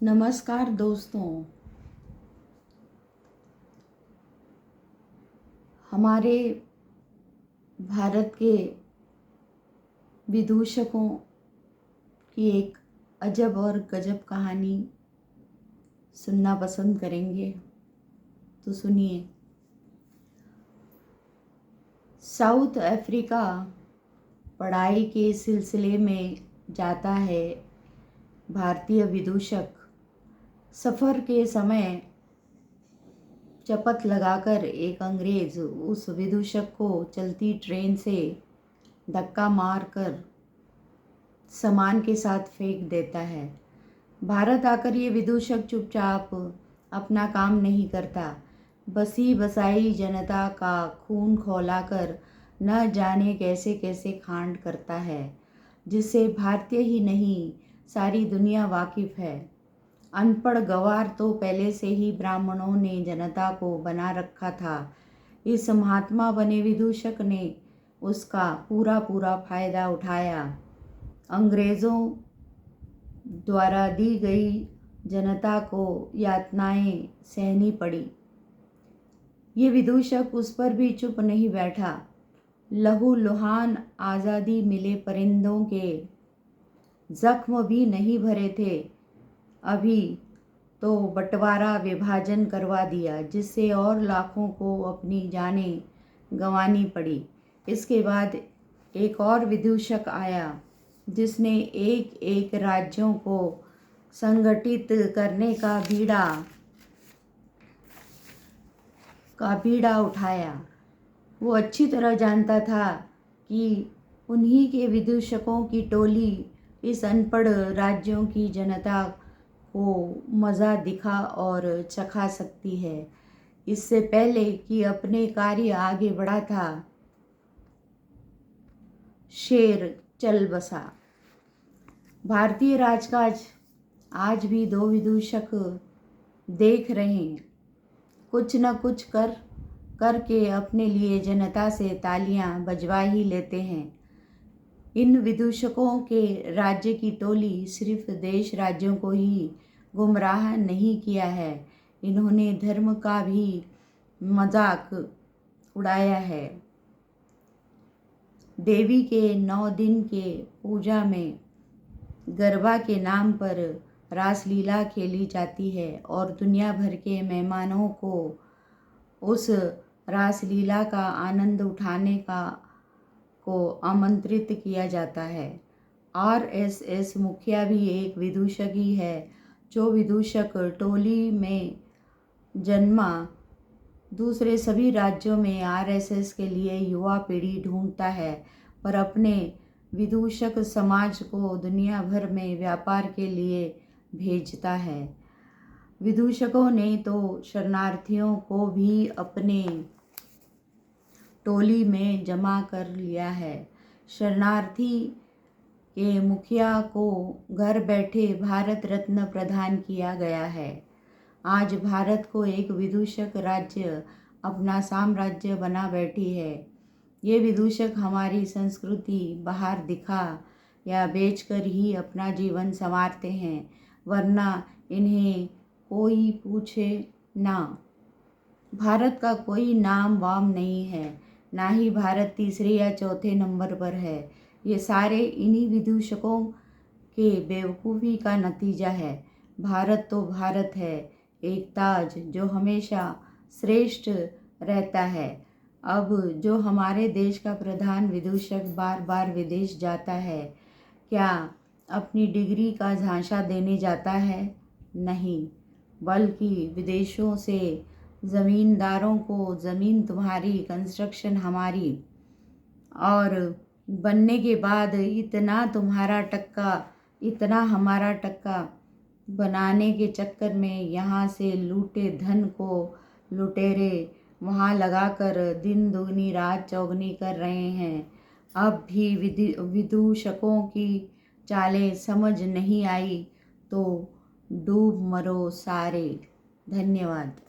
नमस्कार दोस्तों। हमारे भारत के विदूषकों की एक अजब और गजब कहानी सुनना पसंद करेंगे, तो सुनिए। साउथ अफ्रीका पढ़ाई के सिलसिले में जाता है। भारतीय विदूषक सफ़र के समय चपत लगाकर एक अंग्रेज उस विदूषक को चलती ट्रेन से धक्का मारकर सामान के साथ फेंक देता है। भारत आकर ये विदूषक चुपचाप अपना काम नहीं करता, बसी बसाई जनता का खून खौलाकर न जाने कैसे कैसे कांड करता है, जिससे भारतीय ही नहीं सारी दुनिया वाकिफ़ है। अनपढ़ गंवार तो पहले से ही ब्राह्मणों ने जनता को बना रखा था। इस महात्मा बने विदूषक ने उसका पूरा फायदा उठाया। अंग्रेज़ों द्वारा दी गई जनता को यातनाएं सहनी पड़ी। ये विदूषक उस पर भी चुप नहीं बैठा। लहूलुहान आज़ादी मिले परिंदों के जख्म भी नहीं भरे थे, अभी तो बंटवारा विभाजन करवा दिया, जिससे और लाखों को अपनी जानें गंवानी पड़ी। इसके बाद एक और विदूषक आया, जिसने एक एक राज्यों को संगठित करने का बीड़ा उठाया। वो अच्छी तरह जानता था कि उन्हीं के विदूषकों की टोली इस अनपढ़ राज्यों की जनता को मज़ा दिखा और चखा सकती है। इससे पहले कि अपने कार्य आगे बढ़ा था, शेर चल बसा। भारतीय राजकाज आज भी दो विदूषक देख रहे हैं। कुछ न कुछ करके अपने लिए जनता से तालियां बजवा ही लेते हैं। इन विदूषकों के राज्य की टोली सिर्फ देश राज्यों को ही गुमराह नहीं किया है, इन्होंने धर्म का भी मजाक उड़ाया है। देवी के 9 दिन के पूजा में गरबा के नाम पर रासलीला खेली जाती है और दुनिया भर के मेहमानों को उस रासलीला का आनंद उठाने को आमंत्रित किया जाता है। आरएसएस मुखिया भी एक विदूषक ही है। जो विदूषक टोली में जन्मा, दूसरे सभी राज्यों में आरएसएस के लिए युवा पीढ़ी ढूंढता है, पर अपने विदूषक समाज को दुनिया भर में व्यापार के लिए भेजता है। विदूषकों ने तो शरणार्थियों को भी अपने टोली में जमा कर लिया है। शरणार्थी के मुखिया को घर बैठे भारत रत्न प्रदान किया गया है। आज भारत को एक विदूषक राज्य अपना साम्राज्य बना बैठी है। ये विदूषक हमारी संस्कृति बाहर दिखा या बेचकर ही अपना जीवन संवारते हैं, वरना इन्हें कोई पूछे ना। भारत का कोई नाम वाम नहीं है, ना ही भारत तीसरे या चौथे नंबर पर है। ये सारे इन्हीं विदूषकों के बेवकूफ़ी का नतीजा है। भारत तो भारत है, एक ताज जो हमेशा श्रेष्ठ रहता है। अब जो हमारे देश का प्रधान विदूषक बार बार विदेश जाता है, क्या अपनी डिग्री का झांसा देने जाता है? नहीं, बल्कि विदेशों से ज़मींदारों को ज़मीन तुम्हारी, कंस्ट्रक्शन हमारी, और बनने के बाद इतना तुम्हारा टक्का, इतना हमारा टक्का बनाने के चक्कर में यहाँ से लूटे धन को लुटेरे वहाँ लगाकर दिन दुगनी रात चौगनी कर रहे हैं। अब भी विदूषकों की चालें समझ नहीं आई तो डूब मरो सारे। धन्यवाद।